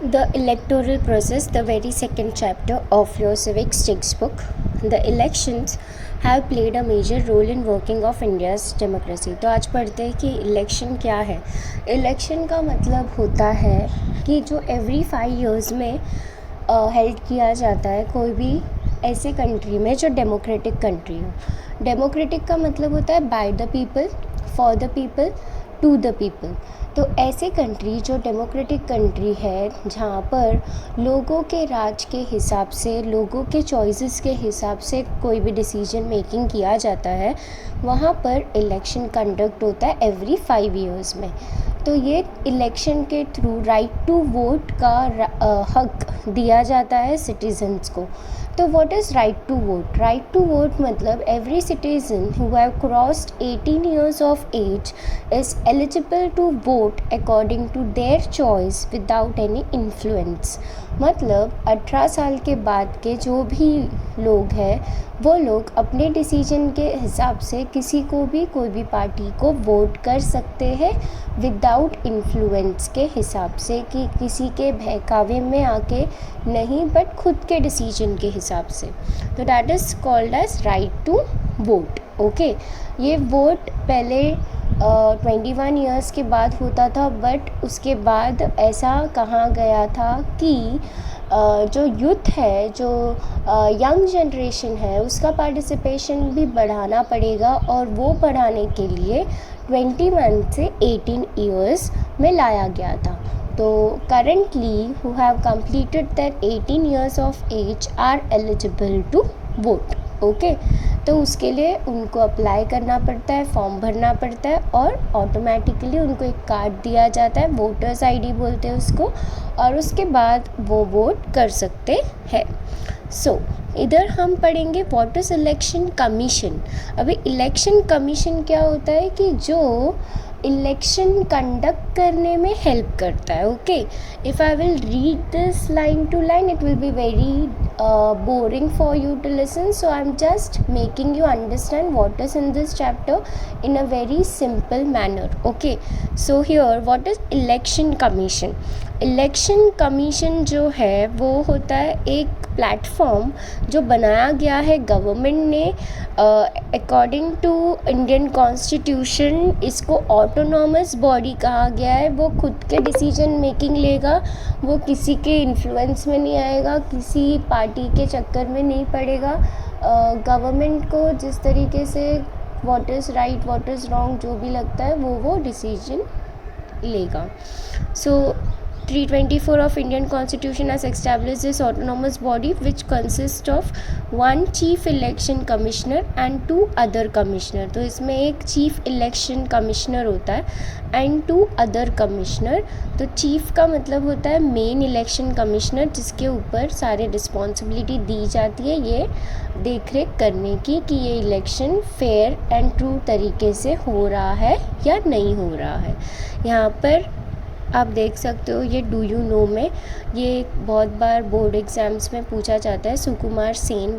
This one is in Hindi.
The electoral process, the very second chapter of your civics textbook. The elections have played a major role in working of India's democracy. तो आज पढ़ते हैं कि इलेक्शन क्या है. इलेक्शन का मतलब होता है कि जो एवरी 5 years में हेल्ड किया जाता है कोई भी ऐसे कंट्री में जो डेमोक्रेटिक कंट्री हो. डेमोक्रेटिक का मतलब होता है by the people, for the people, to the people. तो ऐसे कंट्री जो डेमोक्रेटिक कंट्री है जहाँ पर लोगों के राज के हिसाब से, लोगों के चॉइसेस के हिसाब से कोई भी डिसीजन मेकिंग किया जाता है, वहाँ पर इलेक्शन कंडक्ट होता है एवरी 5 years में. तो ये इलेक्शन के थ्रू राइट टू वोट का हक दिया जाता है सिटीजन्स को. तो what is right to vote? Right to vote मतलब every citizen who have crossed 18 years of age is eligible to vote according to their choice without any influence. मतलब 18 साल के बाद के जो भी लोग हैं वो लोग अपने डिसीजन के हिसाब से किसी को भी, कोई भी पार्टी को वोट कर सकते हैं विदाउट इन्फ्लुएंस के हिसाब से, कि किसी के बहकावे में आके नहीं, बट खुद के डिसीजन के हिसाब से. तो that is called as right to vote. Okay, ये वोट पहले 21 years के बाद होता था, बट उसके बाद ऐसा कहा गया था कि जो यूथ है, जो यंग जनरेशन है, उसका पार्टिसिपेशन भी बढ़ाना पड़ेगा, और वो बढ़ाने के लिए 21 से 18 years में लाया गया था. तो currently who have completed their 18 years of age are eligible to vote. Okay, तो उसके लिए उनको अप्लाई करना पड़ता है, फॉर्म भरना पड़ता है, और ऑटोमेटिकली उनको एक कार्ड दिया जाता है, वोटर्स आईडी बोलते हैं उसको, और उसके बाद वो वोट कर सकते हैं. सो इधर हम पढ़ेंगे व्हाट इज़ इलेक्शन कमीशन. अभी इलेक्शन कमीशन क्या होता है कि जो इलेक्शन कंडक्ट करने में हेल्प करता है. Okay, if I will read this line to line it will be very boring for you to listen, so I'm just making you understand what is in this chapter in a very simple manner. Okay, so here what is election commission? Election commission जो है वो होता है एक प्लेटफॉर्म जो बनाया गया है गवर्नमेंट ने अकॉर्डिंग टू इंडियन कॉन्स्टिट्यूशन. इसको ऑटोनॉमस बॉडी कहा गया है. वो खुद के डिसीजन मेकिंग लेगा, वो किसी के इन्फ्लुएंस में नहीं आएगा, किसी पार्टी के चक्कर में नहीं पड़ेगा. गवर्नमेंट को जिस तरीके से what is right, what is wrong जो भी लगता है वो डिसीजन लेगा. सो 324 of Indian Constitution has established this autonomous body which consists of one chief election commissioner and 2 other commissioner. तो इसमें एक chief election commissioner होता है and 2 other commissioner. तो chief का मतलब होता है main election commissioner, जिसके ऊपर सारे रिस्पॉन्सिबिलिटी दी जाती है ये देख रेख करने की कि ये इलेक्शन फेयर एंड ट्रू तरीके से हो रहा है या नहीं हो रहा है. यहाँ पर आप देख सकते हो ये डू यू नो में ये बहुत बार बोर्ड एग्ज़ाम्स में पूछा जाता है. सुकुमार सेन